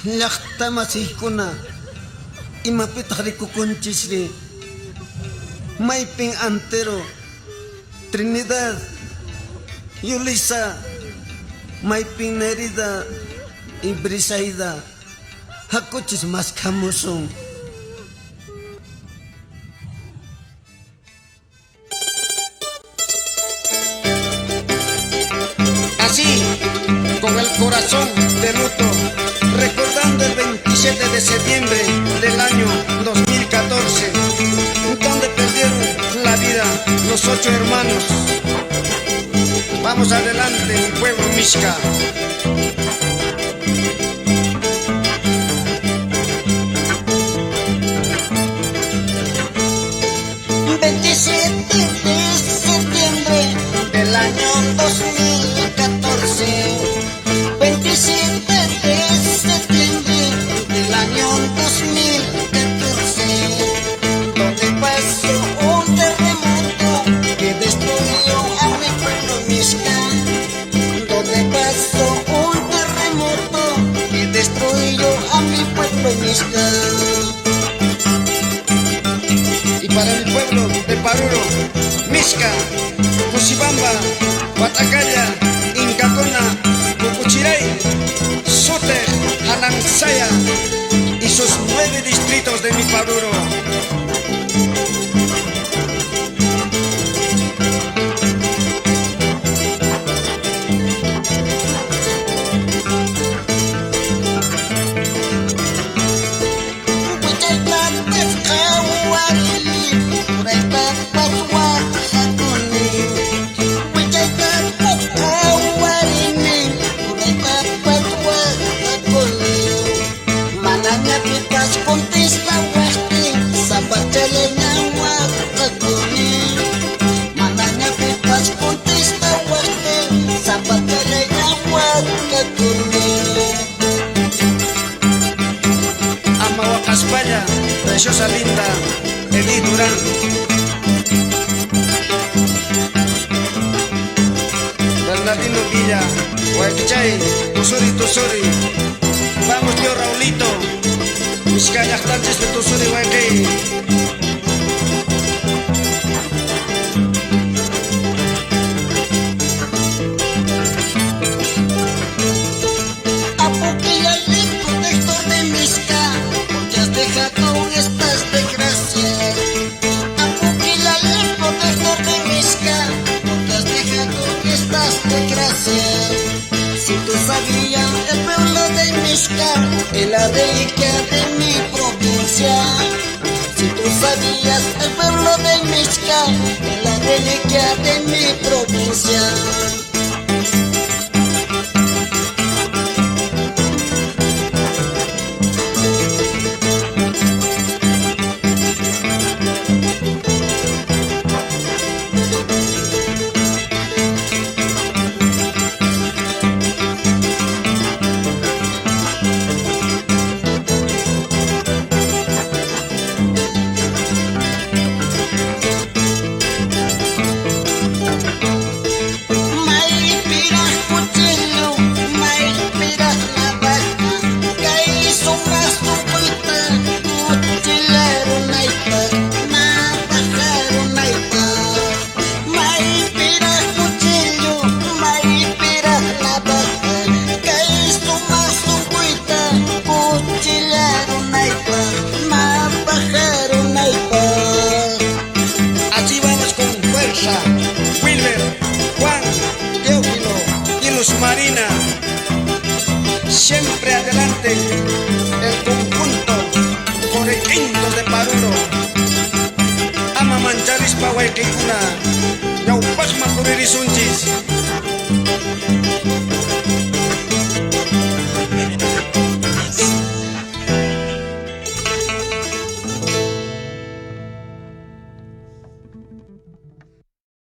llaqta masiykuna imapitaq rikukunchisri maypin Antero, Trinidad, Yulisa, maypin Nerida y Brisaida hakuchis maskamusun. Así, con el corazón de luto, recordando el 27 de septiembre del año 2014, donde perdieron la vida los 8 hermanos. Vamos adelante, mi pueblo Mixca. 27 de septiembre del año 2014. 27 de septiembre del año 2014, donde pasó un terremoto que destruyó a mi pueblo Mixca. Donde pasó un terremoto que destruyó a mi pueblo Mixca. Para mi pueblo de Paruro, Mixca, Cusibamba, Guatacaya, Incacona, Cucuchiray, Sute, Jalansaya y sus 9 distritos de mi Paruro. Amahuacaspaya, Preciosa Linda, Edí Durán. Bernardino Villa, Huayquichay, Tusuri. Vamos, tío Raulito, Mixca Yachtanches de Tusuri, Huayquey. Si tú sabías, el pueblo de Mixca es la reliquia de mi provincia. Si tú sabías, el pueblo de Mixca es la reliquia de mi provincia. Wilmer, Juan, Teófilo y Luz Marina. Siempre adelante, el conjunto Correquinto de Paruro. Ama mancharis pa Huayquicuna, Yaupasma Curirisunchis.